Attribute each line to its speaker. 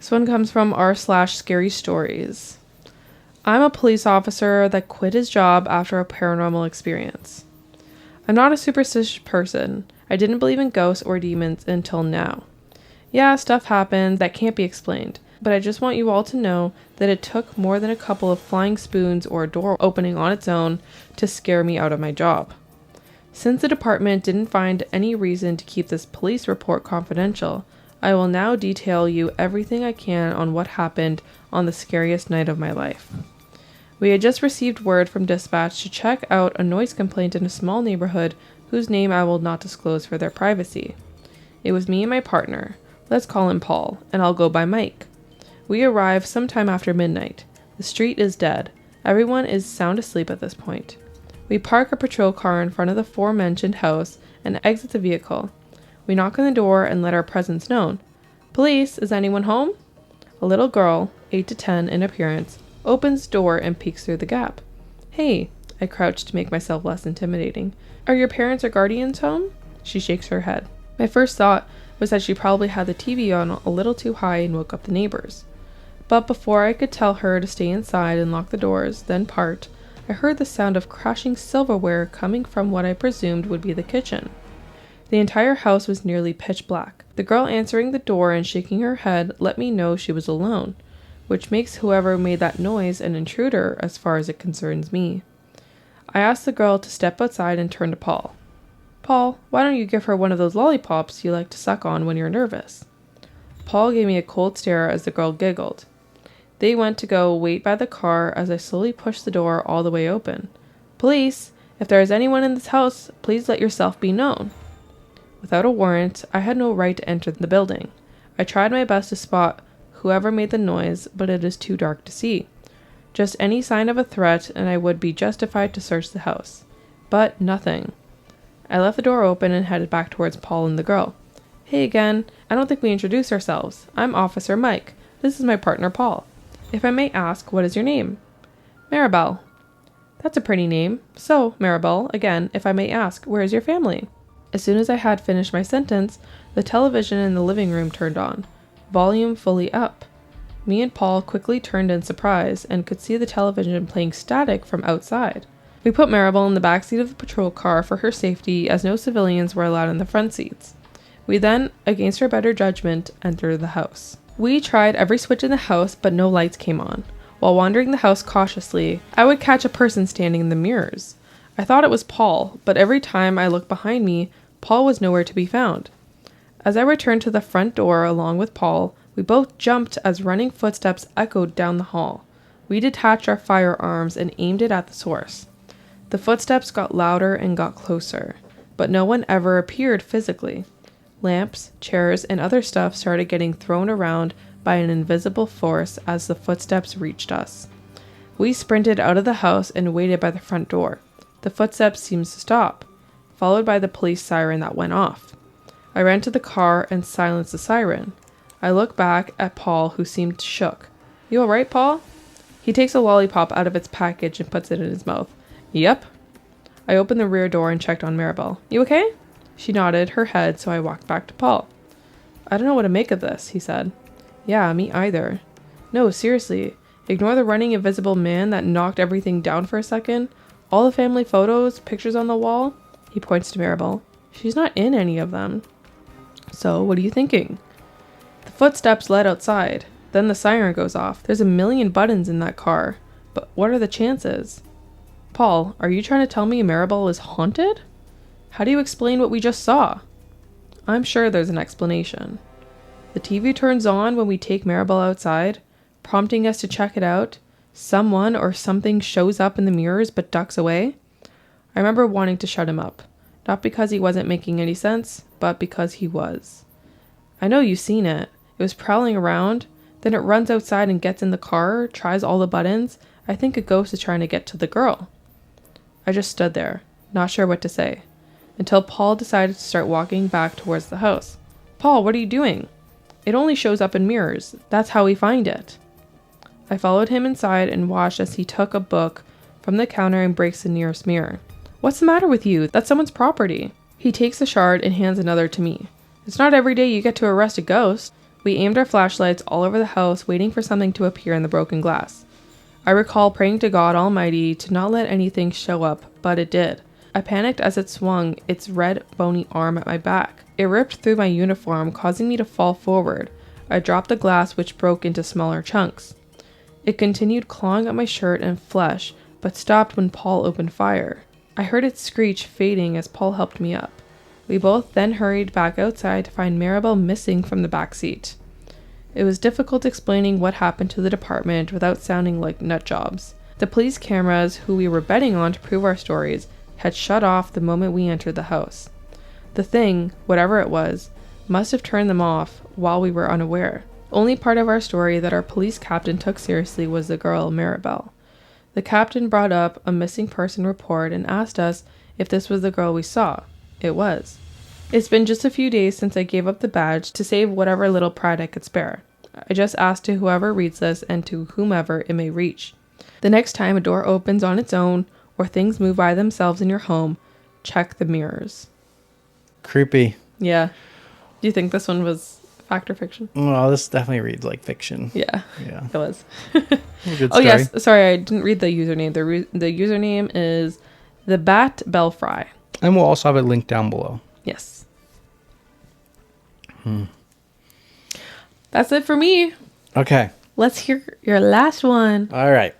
Speaker 1: This one comes from r/scary stories. I'm a police officer that quit his job after a paranormal experience. I'm not a superstitious person. I didn't believe in ghosts or demons until now. Yeah, stuff happened that can't be explained, but I just want you all to know that it took more than a couple of flying spoons or a door opening on its own to scare me out of my job. Since the department didn't find any reason to keep this police report confidential, I will now detail you everything I can on what happened on the scariest night of my life. We had just received word from dispatch to check out a noise complaint in a small neighborhood whose name I will not disclose for their privacy. It was me and my partner. Let's call him Paul, and I'll go by Mike. We arrive sometime after midnight. The street is dead. Everyone is sound asleep at this point. We park a patrol car in front of the aforementioned house and exit the vehicle. We knock on the door and let our presence known. Police, is anyone home? A little girl, 8 to 10 in appearance, opens the door and peeks through the gap. Hey, I crouch to make myself less intimidating. Are your parents or guardians home? She shakes her head. My first thought was that she probably had the TV on a little too high and woke up the neighbors. But before I could tell her to stay inside and lock the doors, then part, I heard the sound of crashing silverware coming from what I presumed would be the kitchen. The entire house was nearly pitch black. The girl answering the door and shaking her head let me know she was alone, which makes whoever made that noise an intruder as far as it concerns me. I asked the girl to step outside and turn to Paul. Paul, why don't you give her one of those lollipops you like to suck on when you're nervous? Paul gave me a cold stare as the girl giggled. They went to go wait by the car as I slowly pushed the door all the way open. Police, if there is anyone in this house, please let yourself be known. Without a warrant, I had no right to enter the building. I tried my best to spot whoever made the noise, but it is too dark to see. Just any sign of a threat and I would be justified to search the house. But nothing. I left the door open and headed back towards Paul and the girl. Hey again, I don't think we introduced ourselves. I'm Officer Mike. This is my partner Paul. If I may ask, what is your name? Maribel. That's a pretty name. So, Maribel, again, if I may ask, where is your family? As soon as I had finished my sentence, the television in the living room turned on, volume fully up. Me and Paul quickly turned in surprise and could see the television playing static from outside. We put Maribel in the backseat of the patrol car for her safety as no civilians were allowed in the front seats. We then, against our better judgment, entered the house. We tried every switch in the house, but no lights came on. While wandering the house cautiously, I would catch a person standing in the mirrors. I thought it was Paul, but every time I looked behind me, Paul was nowhere to be found. As I returned to the front door along with Paul, we both jumped as running footsteps echoed down the hall. We detached our firearms and aimed it at the source. The footsteps got louder and got closer, but no one ever appeared physically. Lamps, chairs, and other stuff started getting thrown around by an invisible force as the footsteps reached us. We sprinted out of the house and waited by the front door. The footsteps seemed to stop, followed by the police siren that went off. I ran to the car and silenced the siren. I looked back at Paul, who seemed shook. You all right, Paul? He takes a lollipop out of its package and puts it in his mouth. Yep. I opened the rear door and checked on Maribel. You okay? She nodded her head, so I walked back to Paul. I don't know what to make of this, he said. Yeah, me either. No, seriously. Ignore the running invisible man that knocked everything down for a second. All the family photos, pictures on the wall. He points to Maribel. She's not in any of them. So, what are you thinking? The footsteps led outside. Then the siren goes off. There's a million buttons in that car. But what are the chances? Paul, are you trying to tell me Maribel is haunted? How do you explain what we just saw? I'm sure there's an explanation. The TV turns on when we take Maribel outside, prompting us to check it out. Someone or something shows up in the mirrors but ducks away. I remember wanting to shut him up. Not because he wasn't making any sense, but because he was. I know you've seen it. It was prowling around, then it runs outside and gets in the car, tries all the buttons. I think a ghost is trying to get to the girl. I just stood there, not sure what to say, until Paul decided to start walking back towards the house. Paul, what are you doing? It only shows up in mirrors. That's how we find it. I followed him inside and watched as he took a book from the counter and breaks the nearest mirror. What's the matter with you? That's someone's property. He takes a shard and hands another to me. It's not every day you get to arrest a ghost. We aimed our flashlights all over the house, waiting for something to appear in the broken glass. I recall praying to God Almighty to not let anything show up, but it did. I panicked as it swung its red, bony arm at my back. It ripped through my uniform, causing me to fall forward. I dropped the glass, which broke into smaller chunks. It continued clawing at my shirt and flesh, but stopped when Paul opened fire. I heard its screech fading as Paul helped me up. We both then hurried back outside to find Maribel missing from the back seat. It was difficult explaining what happened to the department without sounding like nut jobs. The police cameras, who we were betting on to prove our stories, had shut off the moment we entered the house. The thing, whatever it was, must have turned them off while we were unaware. Only part of our story that our police captain took seriously was the girl, Maribel. The captain brought up a missing person report and asked us if this was the girl we saw. It was. It's been just a few days since I gave up the badge to save whatever little pride I could spare. I just ask to whoever reads this and to whomever it may reach. The next time a door opens on its own or things move by themselves in your home, check the mirrors.
Speaker 2: Creepy.
Speaker 1: Yeah. Do you think this one was fact or fiction?
Speaker 2: Well, this definitely reads like fiction.
Speaker 1: Yeah.
Speaker 2: Yeah.
Speaker 1: It was.
Speaker 2: Good
Speaker 1: Oh,
Speaker 2: story.
Speaker 1: yes. Sorry, I didn't read the username. The username is the Bat Belfry.
Speaker 2: And we'll also have it linked down below.
Speaker 1: Yes. That's it for me.
Speaker 2: Okay.
Speaker 1: Let's hear your last one.
Speaker 2: All right.